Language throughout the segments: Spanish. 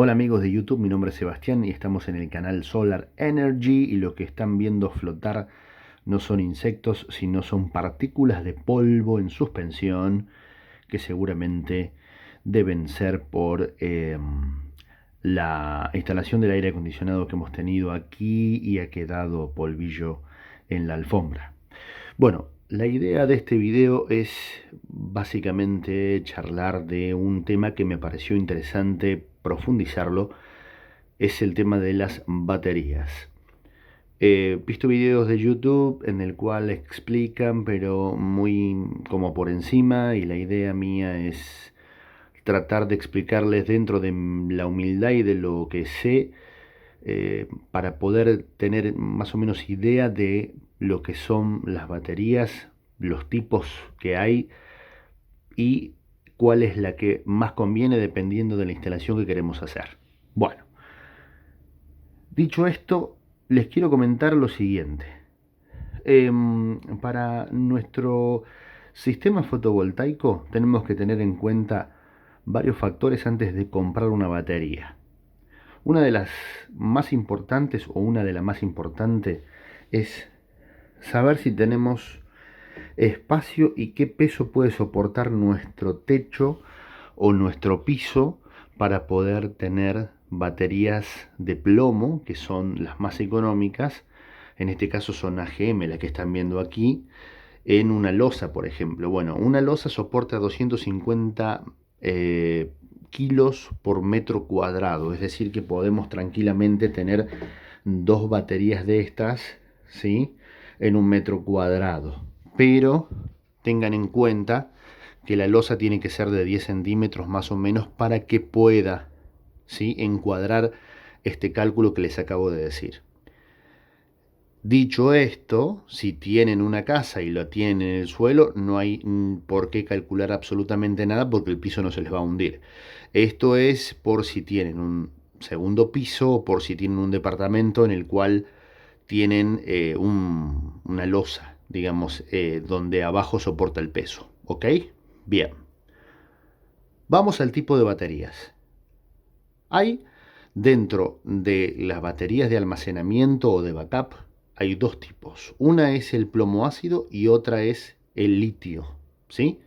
Hola amigos de YouTube, mi nombre es Sebastián y estamos en el canal Solar Energy y lo que están viendo flotar no son insectos, sino son partículas de polvo en suspensión que seguramente deben ser por la instalación del aire acondicionado que hemos tenido aquí y ha quedado polvillo en la alfombra. Bueno, la idea de este video es básicamente charlar de un tema que me pareció interesante profundizarlo, es el tema de las baterías. He visto videos de YouTube en el cual explican, pero muy como por encima, y la idea mía es tratar de explicarles dentro de la humildad y de lo que sé, para poder tener más o menos idea de lo que son las baterías, los tipos que hay y cuál es la que más conviene dependiendo de la instalación que queremos hacer. Bueno, dicho esto, les quiero comentar lo siguiente. Para nuestro sistema fotovoltaico tenemos que tener en cuenta varios factores antes de comprar una batería. Una de las más importantes o una de las más importantes es saber si tenemos espacio y qué peso puede soportar nuestro techo o nuestro piso para poder tener baterías de plomo, que son las más económicas. En este caso son AGM, las que están viendo aquí, en una losa, por ejemplo. Bueno, una losa soporta 250 kilos por metro cuadrado, es decir que podemos tranquilamente tener dos baterías de estas, ¿sí?, en un metro cuadrado. Pero tengan en cuenta que la losa tiene que ser de 10 centímetros más o menos para que pueda, ¿sí?, encuadrar este cálculo que les acabo de decir. Dicho esto, si tienen una casa y lo tienen en el suelo, no hay por qué calcular absolutamente nada porque el piso no se les va a hundir. Esto es por si tienen un segundo piso o por si tienen un departamento en el cual tienen una losa, digamos, donde abajo soporta el peso. ¿Ok? Bien. Vamos al tipo de baterías. Hay dentro de las baterías de almacenamiento o de backup, hay dos tipos. Una es el plomo ácido y otra es el litio, ¿sí?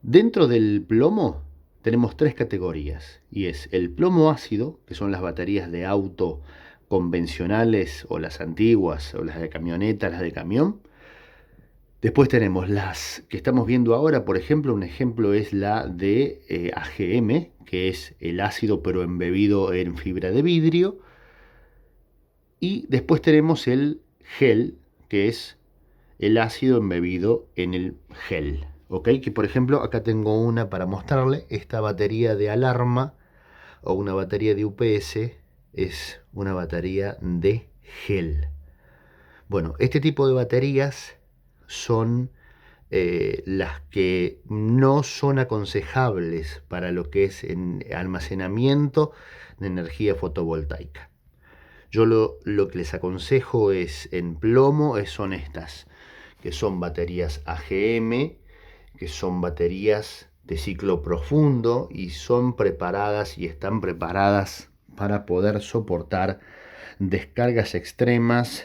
Dentro del plomo tenemos tres categorías y es el plomo ácido, que son las baterías de auto convencionales o las antiguas o las de camioneta, las de camión. Después tenemos las que estamos viendo ahora, por ejemplo, un ejemplo es la de AGM, que es el ácido pero embebido en fibra de vidrio. Y después tenemos el gel, que es el ácido embebido en el gel. ¿Ok? Que por ejemplo acá tengo una para mostrarle, esta batería de alarma o una batería de UPS es una batería de gel. Bueno, este tipo de baterías son las que no son aconsejables para lo que es en almacenamiento de energía fotovoltaica. Yo lo que les aconsejo es en plomo, son estas, que son baterías AGM, que son baterías de ciclo profundo y son preparadas y están preparadas para poder soportar descargas extremas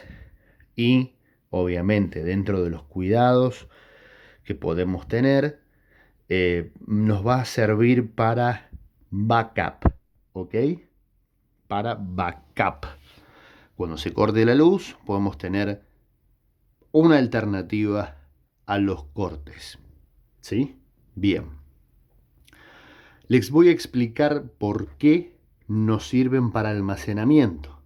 y obviamente dentro de los cuidados que podemos tener, nos va a servir para backup, ¿ok? Para backup. Cuando se corte la luz, podemos tener una alternativa a los cortes, ¿sí? Bien. Les voy a explicar por qué nos sirven para almacenamiento.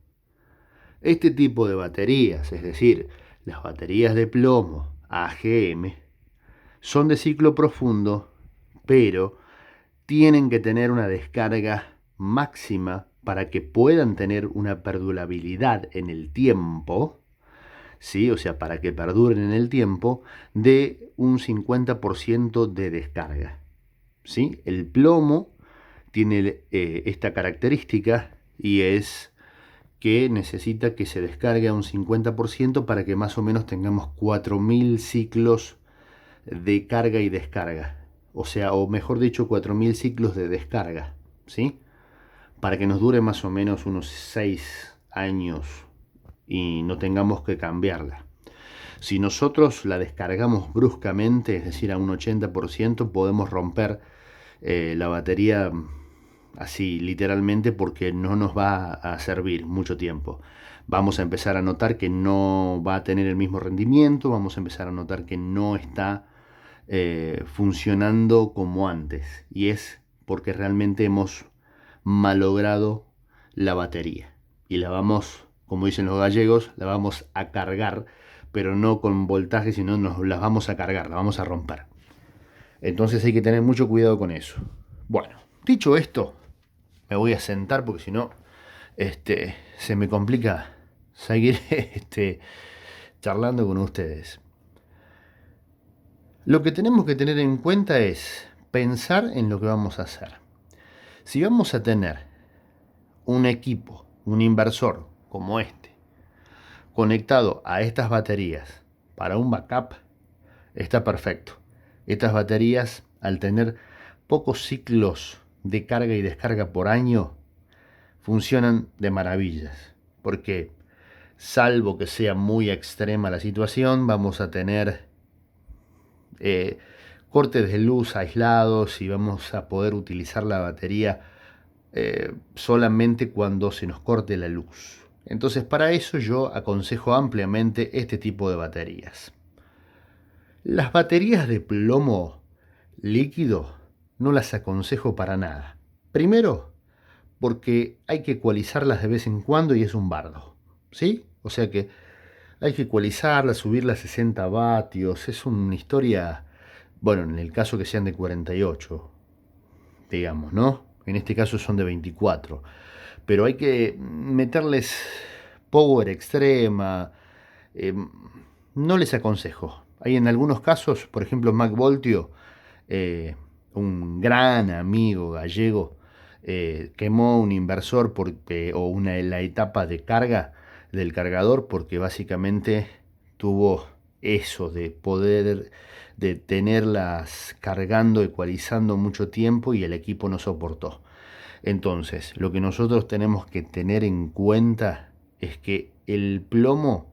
Este tipo de baterías, es decir, las baterías de plomo AGM, son de ciclo profundo, pero tienen que tener una descarga máxima para que puedan tener una perdurabilidad en el tiempo, ¿sí? O sea, para que perduren en el tiempo, de un 50% de descarga, ¿sí? El plomo tiene esta característica y es que necesita que se descargue a un 50% para que más o menos tengamos 4000 ciclos de carga y descarga. O sea, o mejor dicho, 4000 ciclos de descarga, ¿sí? para que nos dure más o menos unos 6 años y no tengamos que cambiarla. Si nosotros la descargamos bruscamente, es decir, a un 80%, podemos romper la batería así literalmente, porque no nos va a servir mucho tiempo. Vamos a empezar a notar que no va a tener el mismo rendimiento, vamos a empezar a notar que no está funcionando como antes, y es porque realmente hemos malogrado la batería y la vamos, como dicen los gallegos, la vamos a cargar, pero no con voltaje, sino nos las vamos a cargar, la vamos a romper. Entonces hay que tener mucho cuidado con eso. Bueno, dicho esto, me voy a sentar porque si no, se me complica seguir charlando con ustedes. Lo que tenemos que tener en cuenta es pensar en lo que vamos a hacer. Si vamos a tener un equipo, un inversor como este, conectado a estas baterías para un backup, está perfecto. Estas baterías, al tener pocos ciclos de carga y descarga por año, funcionan de maravillas, porque salvo que sea muy extrema la situación, vamos a tener cortes de luz aislados y vamos a poder utilizar la batería solamente cuando se nos corte la luz. Entonces, para eso yo aconsejo ampliamente este tipo de baterías. Las baterías de plomo líquido no las aconsejo para nada. Primero, porque hay que ecualizarlas de vez en cuando y es un bardo, ¿sí? O sea que hay que ecualizarlas, subirlas a 60 vatios, es una historia, bueno, en el caso que sean de 48, digamos, ¿no? En este caso son de 24, pero hay que meterles power extrema, eh, no les aconsejo. Hay en algunos casos, por ejemplo, Mac Voltio, un gran amigo gallego, quemó un inversor o la etapa de carga del cargador porque básicamente tuvo eso de poder de tenerlas cargando, ecualizando mucho tiempo y el equipo no soportó. Entonces, lo que nosotros tenemos que tener en cuenta es que el plomo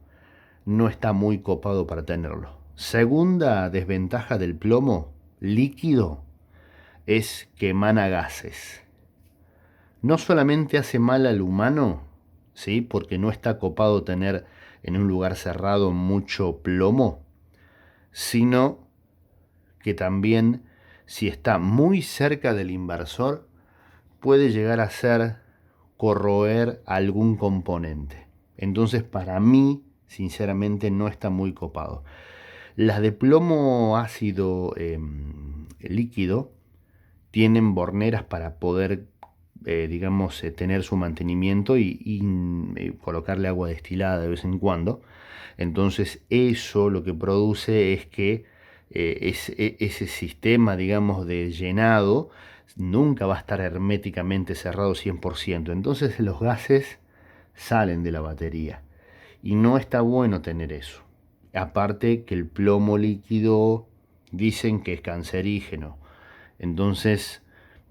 no está muy copado para tenerlo. Segunda desventaja del plomo líquido es que emana gases. No solamente hace mal al humano, ¿sí? Porque no está copado tener en un lugar cerrado mucho plomo, sino que también, si está muy cerca del inversor, puede llegar a ser corroer algún componente. Entonces, para mí, sinceramente, no está muy copado. Las de plomo ácido líquido tienen borneras para poder, digamos, tener su mantenimiento y colocarle agua destilada de vez en cuando. Entonces eso lo que produce es que ese sistema, digamos, de llenado nunca va a estar herméticamente cerrado 100%. Entonces los gases salen de la batería y no está bueno tener eso. Aparte que el plomo líquido dicen que es cancerígeno. Entonces,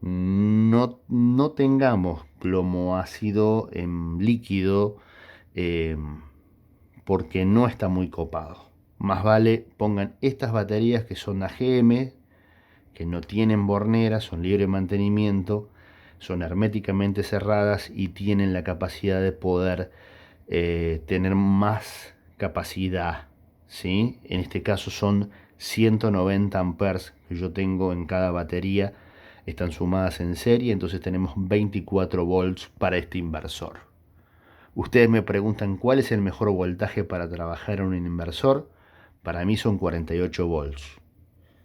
no tengamos plomo ácido en líquido eh, porque no está muy copado. Más vale pongan estas baterías que son AGM, que no tienen bornera, son libre mantenimiento, son herméticamente cerradas y tienen la capacidad de poder tener más capacidad, ¿sí? En este caso son 190 amperes que yo tengo en cada batería, están sumadas en serie, entonces tenemos 24 volts para este inversor. Ustedes me preguntan cuál es el mejor voltaje para trabajar en un inversor. Para mí son 48 volts,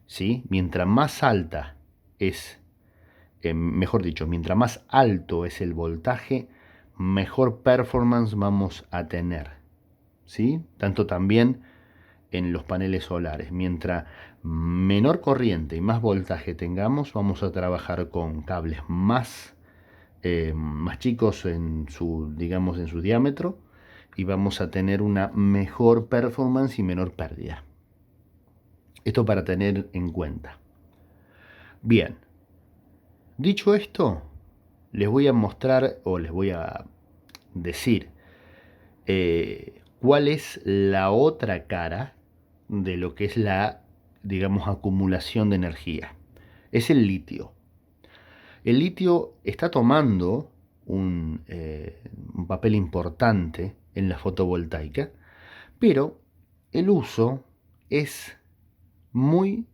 ¿sí? Mientras más alta es, mejor dicho, mientras más alto es el voltaje, mejor performance vamos a tener, ¿sí? Tanto también en los paneles solares. Mientras menor corriente y más voltaje tengamos, vamos a trabajar con cables más chicos en su, digamos, en su diámetro, y vamos a tener una mejor performance y menor pérdida. Esto para tener en cuenta. Bien, dicho esto, les voy a mostrar o les voy a decir cuál es la otra cara de lo que es la, digamos, acumulación de energía. Es el litio. El litio está tomando un papel importante en la fotovoltaica, pero el uso es muy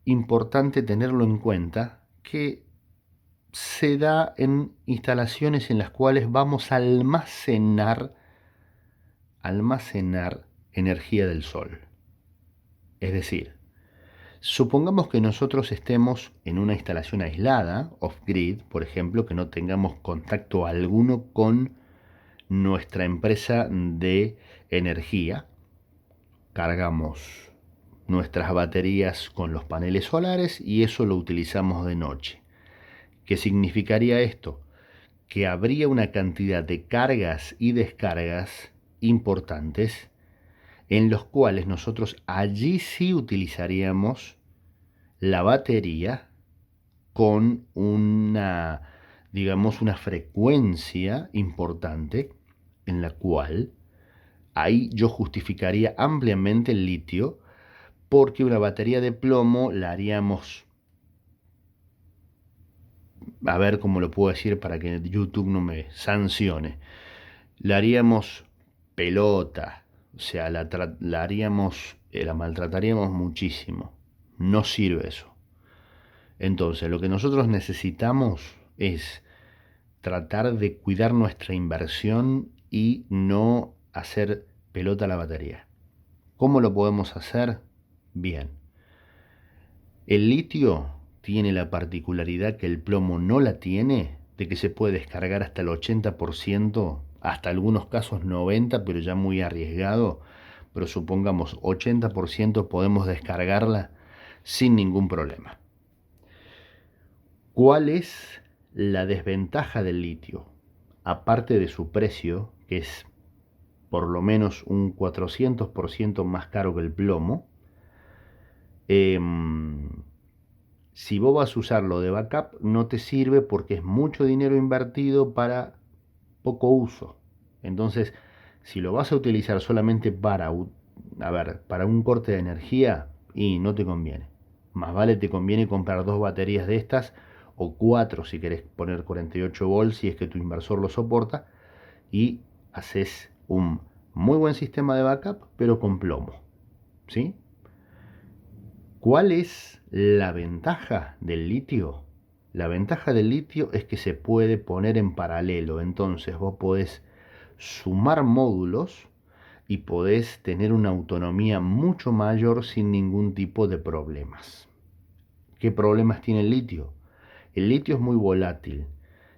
importante tenerlo en cuenta, que se da en instalaciones en las cuales vamos a almacenar energía del sol. Es decir, supongamos que nosotros estemos en una instalación aislada, off-grid, por ejemplo, que no tengamos contacto alguno con nuestra empresa de energía. Cargamos nuestras baterías con los paneles solares y eso lo utilizamos de noche. ¿Qué significaría esto? Que habría una cantidad de cargas y descargas importantes en los cuales nosotros allí sí utilizaríamos la batería con una, digamos, una frecuencia importante en la cual ahí yo justificaría ampliamente el litio, porque una batería de plomo la haríamos, a ver cómo lo puedo decir para que YouTube no me sancione, la haríamos pelota, o sea, la haríamos, la maltrataríamos muchísimo. No sirve eso. Entonces, lo que nosotros necesitamos es tratar de cuidar nuestra inversión y no hacer pelota la batería. ¿Cómo lo podemos hacer? Bien. El litio tiene la particularidad que el plomo no la tiene, de que se puede descargar hasta el 80%, hasta algunos casos 90%, pero ya muy arriesgado, pero supongamos 80% podemos descargarla sin ningún problema. ¿Cuál es la desventaja del litio? Aparte de su precio, que es por lo menos un 400% más caro que el plomo, si vos vas a usarlo de backup no te sirve porque es mucho dinero invertido para poco uso. Entonces, si lo vas a utilizar solamente para un corte de energía, y no te conviene. Más vale te conviene comprar 2 baterías de estas o 4 si querés poner 48 volts si es que tu inversor lo soporta, y haces un muy buen sistema de backup pero con plomo, ¿sí? ¿Cuál es la ventaja del litio? La ventaja del litio es que se puede poner en paralelo, entonces vos podés sumar módulos y podés tener una autonomía mucho mayor sin ningún tipo de problemas. ¿Qué problemas tiene el litio? El litio es muy volátil.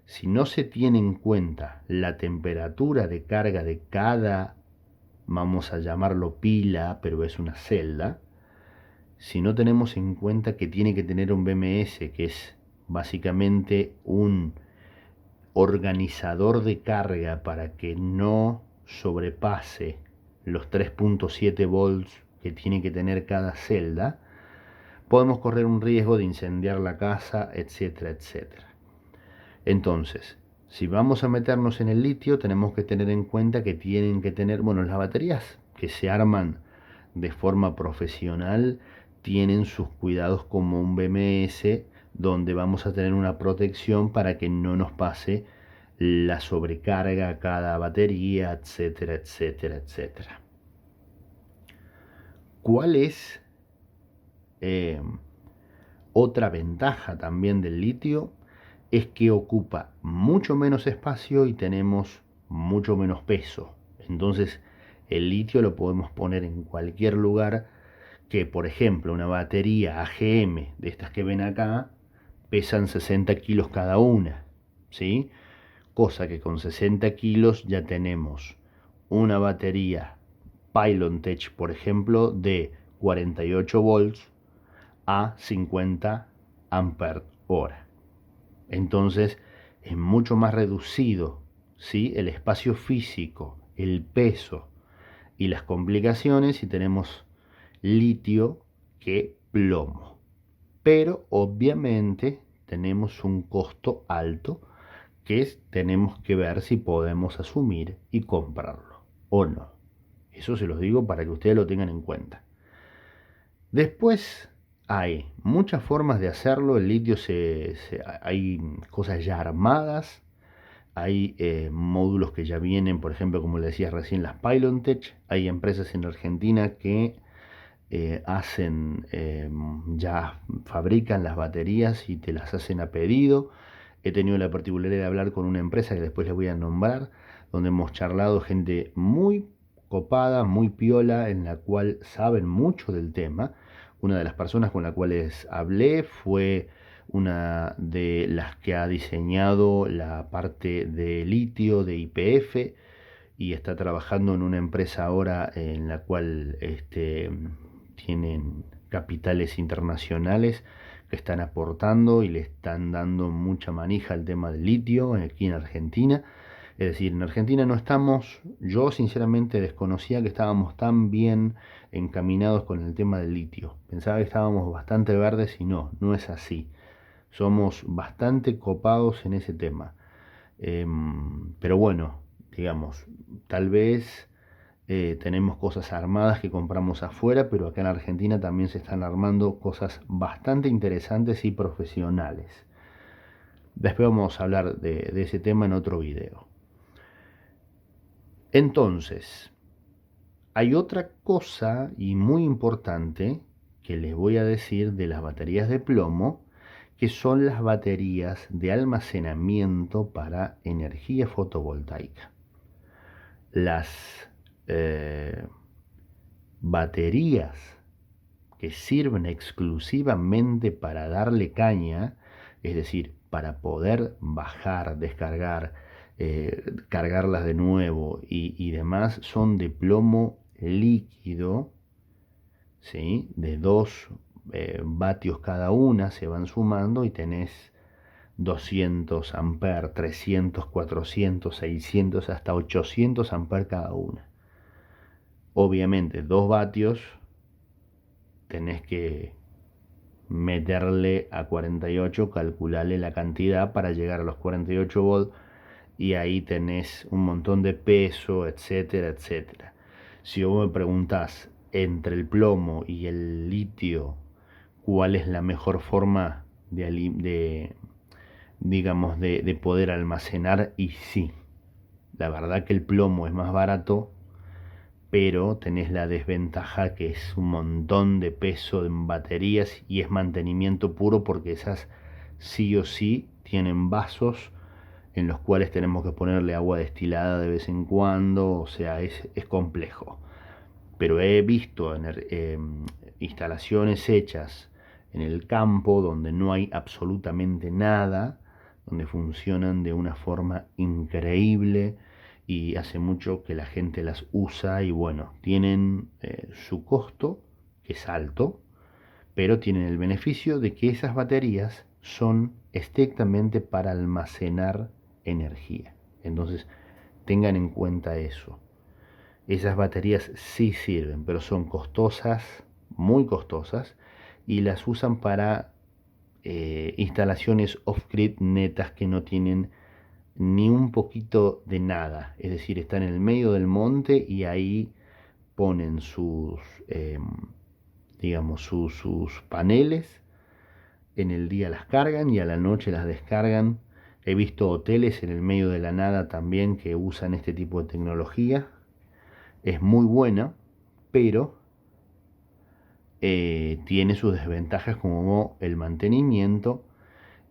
Si no se tiene en cuenta la temperatura de carga de cada, vamos a llamarlo pila, pero es una celda, si no tenemos en cuenta que tiene que tener un BMS, que es básicamente un organizador de carga para que no sobrepase los 3.7 volts que tiene que tener cada celda, podemos correr un riesgo de incendiar la casa, etcétera, etcétera. Entonces, si vamos a meternos en el litio, tenemos que tener en cuenta que tienen que tener, bueno, las baterías que se arman de forma profesional tienen sus cuidados como un BMS, donde vamos a tener una protección para que no nos pase la sobrecarga a cada batería, etcétera, etcétera, etcétera. ¿Cuál es otra ventaja también del litio? Es que ocupa mucho menos espacio y tenemos mucho menos peso. Entonces, el litio lo podemos poner en cualquier lugar, que por ejemplo una batería AGM de estas que ven acá pesan 60 kilos cada una, ¿sí? Cosa que con 60 kilos ya tenemos una batería Pylontech, por ejemplo, de 48 volts a 50 ampere hora. Entonces es mucho más reducido, ¿sí?, el espacio físico, el peso y las complicaciones si tenemos litio que plomo. Pero obviamente tenemos un costo alto tenemos que ver si podemos asumir y comprarlo o no. Eso se los digo para que ustedes lo tengan en cuenta. Después hay muchas formas de hacerlo. El litio hay cosas ya armadas. Hay módulos que ya vienen, por ejemplo, como le decía recién, las Pylontech. Hay empresas en Argentina que ya fabrican las baterías y te las hacen a pedido. He tenido la particularidad de hablar con una empresa que después les voy a nombrar, donde hemos charlado gente muy copada, muy piola, en la cual saben mucho del tema. Una de las personas con las cuales hablé fue una de las que ha diseñado la parte de litio de YPF y está trabajando en una empresa ahora en la cual tienen capitales internacionales que están aportando y le están dando mucha manija al tema del litio aquí en Argentina. Es decir, en Argentina no estamos, yo sinceramente desconocía que estábamos tan bien encaminados con el tema del litio. Pensaba que estábamos bastante verdes y no es así. Somos bastante copados en ese tema. Pero bueno, digamos, tal vez tenemos cosas armadas que compramos afuera, pero acá en Argentina también se están armando cosas bastante interesantes y profesionales. Después vamos a hablar de ese tema en otro video. Entonces, hay otra cosa y muy importante que les voy a decir de las baterías de plomo, que son las baterías de almacenamiento para energía fotovoltaica. Las baterías que sirven exclusivamente para darle caña, es decir, para poder bajar, descargar, cargarlas de nuevo y demás, son de plomo líquido, ¿sí? De 2 vatios cada una, se van sumando y tenés 200 amperes, 300, 400, 600, hasta 800 amperes cada una. Obviamente 2 vatios tenés que meterle a 48, calcularle la cantidad para llegar a los 48 volts y ahí tenés un montón de peso, etcétera, etcétera. Si vos me preguntás entre el plomo y el litio, ¿cuál es la mejor forma digamos, de poder almacenar? Y sí, la verdad que el plomo es más barato, pero tenés la desventaja que es un montón de peso en baterías y es mantenimiento puro porque esas sí o sí tienen vasos en los cuales tenemos que ponerle agua destilada de vez en cuando, o sea, es complejo. Pero he visto instalaciones hechas en el campo donde no hay absolutamente nada, donde funcionan de una forma increíble y hace mucho que la gente las usa y bueno, tienen su costo, que es alto, pero tienen el beneficio de que esas baterías son estrictamente para almacenar energía. Entonces, tengan en cuenta eso. Esas baterías sí sirven, pero son costosas, muy costosas, y las usan para instalaciones off-grid netas que no tienen ni un poquito de nada. Es decir, están en el medio del monte y ahí ponen digamos, sus paneles. En el día las cargan y a la noche las descargan. He visto hoteles en el medio de la nada también que usan este tipo de tecnología. Es muy buena, pero tiene sus desventajas como el mantenimiento,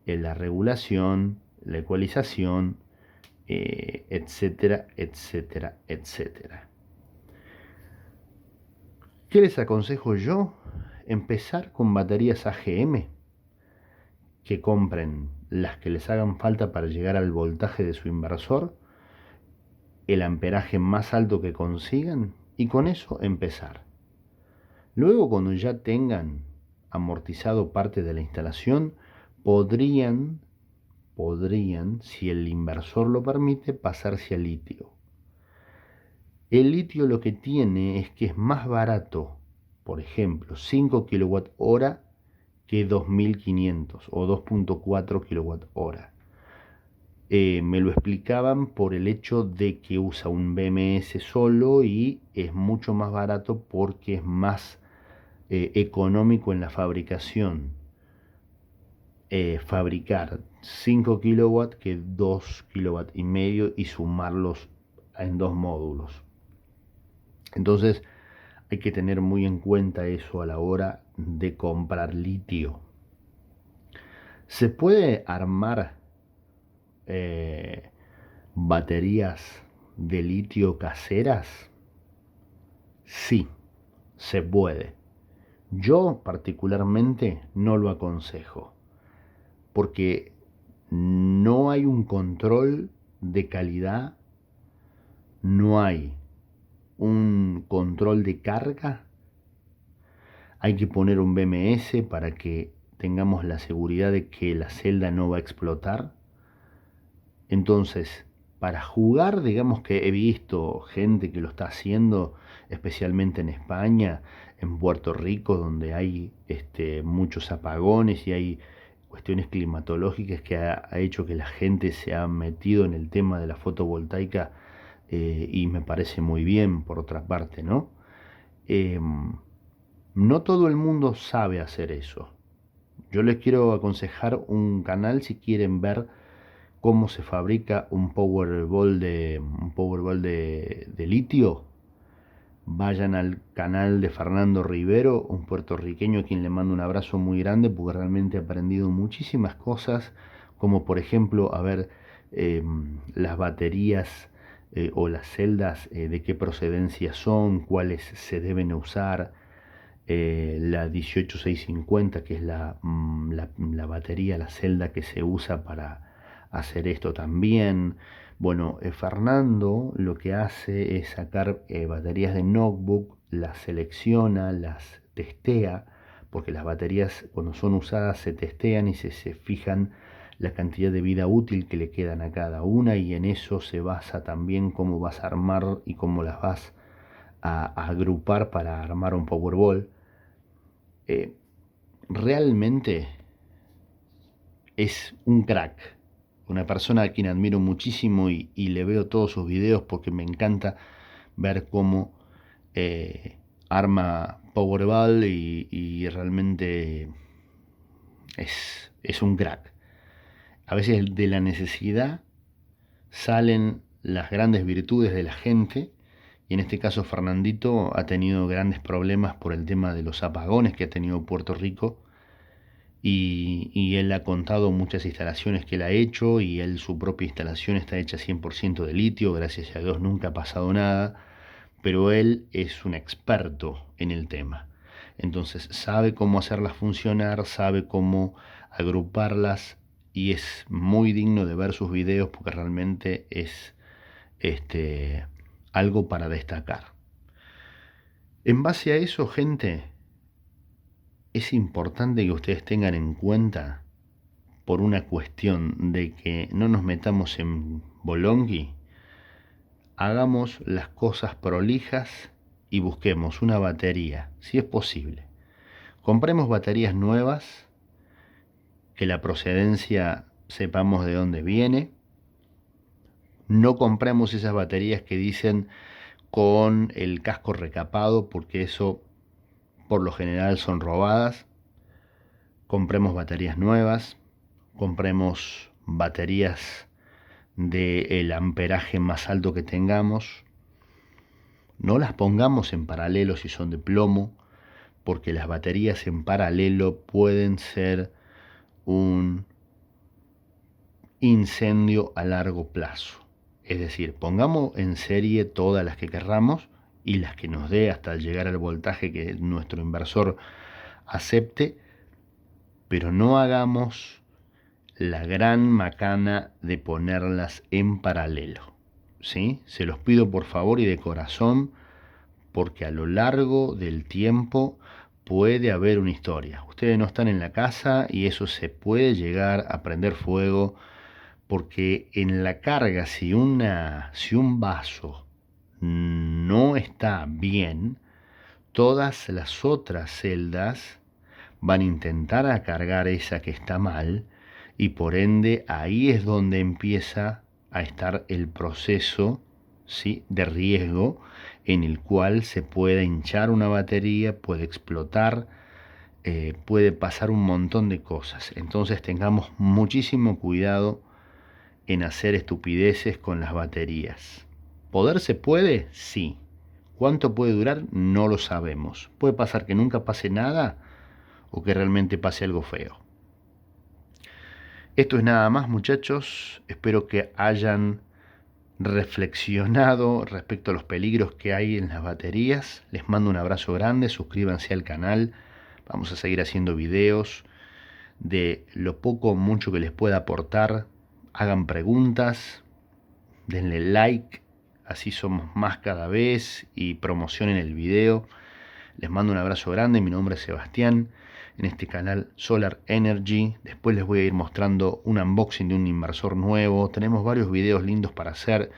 la regulación, la ecualización, etcétera, etcétera, etcétera. ¿Qué les aconsejo yo? Empezar con baterías AGM, que compren las que les hagan falta para llegar al voltaje de su inversor, el amperaje más alto que consigan y con eso empezar. Luego, cuando ya tengan amortizado parte de la instalación, podrían, si el inversor lo permite, pasarse al litio. El litio lo que tiene es que es más barato, por ejemplo, 5 kWh que 2500 o 2.4 kWh. Me lo explicaban por el hecho de que usa un BMS solo y es mucho más barato porque es más económico en la fabricación. Fabricar 5 kilowatts que 2,5 kilowatts y sumarlos en dos módulos. Entonces hay que tener muy en cuenta eso a la hora de comprar litio. ¿Se puede armar baterías de litio caseras? Sí, se puede. Yo particularmente no lo aconsejo, porque no hay un control de calidad, no hay un control de carga. Hay que poner un BMS para que tengamos la seguridad de que la celda no va a explotar. Entonces, para jugar, digamos que he visto gente que lo está haciendo, especialmente en España, en Puerto Rico, donde hay muchos apagones y hay cuestiones climatológicas que ha hecho que la gente se ha metido en el tema de la fotovoltaica, y me parece muy bien por otra parte, ¿no? No todo el mundo sabe hacer eso. Yo les quiero aconsejar un canal si quieren ver cómo se fabrica un Powerball de litio. Vayan al canal de Fernando Rivero, un puertorriqueño a quien le mando un abrazo muy grande porque realmente he aprendido muchísimas cosas, como por ejemplo, a ver, las baterías o las celdas, de qué procedencia son, cuáles se deben usar. La 18650, que es la batería, la celda que se usa para hacer esto también. Bueno, Fernando lo que hace es sacar baterías de notebook, las selecciona, las testea, porque las baterías cuando son usadas se testean y se fijan la cantidad de vida útil que le quedan a cada una, y en eso se basa también cómo vas a armar y cómo las vas a agrupar para armar un Powerball. Realmente es un crack, una persona a quien admiro muchísimo y le veo todos sus videos porque me encanta ver cómo arma Powerball y realmente es un crack. A veces de la necesidad salen las grandes virtudes de la gente, y en este caso Fernandito ha tenido grandes problemas por el tema de los apagones que ha tenido Puerto Rico. Y él ha contado muchas instalaciones que él ha hecho, y él su propia instalación está hecha 100% de litio, gracias a Dios nunca ha pasado nada, pero él es un experto en el tema. Entonces sabe cómo hacerlas funcionar, sabe cómo agruparlas, y es muy digno de ver sus videos porque realmente es algo para destacar. En base a eso, gente, es importante que ustedes tengan en cuenta, por una cuestión de que no nos metamos en bolongui, hagamos las cosas prolijas y busquemos una batería, si es posible. Compremos baterías nuevas, que la procedencia sepamos de dónde viene. No compremos esas baterías que dicen con el casco recapado, porque eso por lo general son robadas. Compremos baterías nuevas, compremos baterías del amperaje más alto que tengamos. No las pongamos en paralelo si son de plomo, porque las baterías en paralelo pueden ser un incendio a largo plazo. Es decir, pongamos en serie todas las que querramos y las que nos dé hasta llegar al voltaje que nuestro inversor acepte, pero no hagamos la gran macana de ponerlas en paralelo. ¿Sí? Se los pido por favor y de corazón, porque a lo largo del tiempo puede haber una historia. Ustedes no están en la casa y eso se puede llegar a prender fuego, porque en la carga, si un vaso no está bien, todas las otras celdas van a intentar a cargar esa que está mal, y por ende ahí es donde empieza a estar el proceso, ¿sí?, de riesgo, en el cual se puede hinchar una batería, puede explotar, puede pasar un montón de cosas. Entonces tengamos muchísimo cuidado en hacer estupideces con las baterías. ¿Poder se puede? Sí. ¿Cuánto puede durar? No lo sabemos. Puede pasar que nunca pase nada o que realmente pase algo feo. Esto es nada más, muchachos. Espero que hayan reflexionado respecto a los peligros que hay en las baterías. Les mando un abrazo grande, suscríbanse al canal. Vamos a seguir haciendo videos de lo poco o mucho que les pueda aportar. Hagan preguntas, denle like, así somos más cada vez, y promocionen el video. Les mando un abrazo grande, mi nombre es Sebastián, en este canal Solar Energy. Después les voy a ir mostrando un unboxing de un inversor nuevo. Tenemos varios videos lindos para hacer,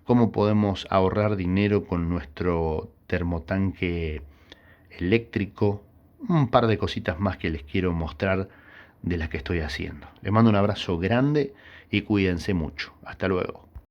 cómo podemos ahorrar dinero con nuestro termotanque eléctrico, un par de cositas más que les quiero mostrar de las que estoy haciendo. Les mando un abrazo grande y cuídense mucho. Hasta luego.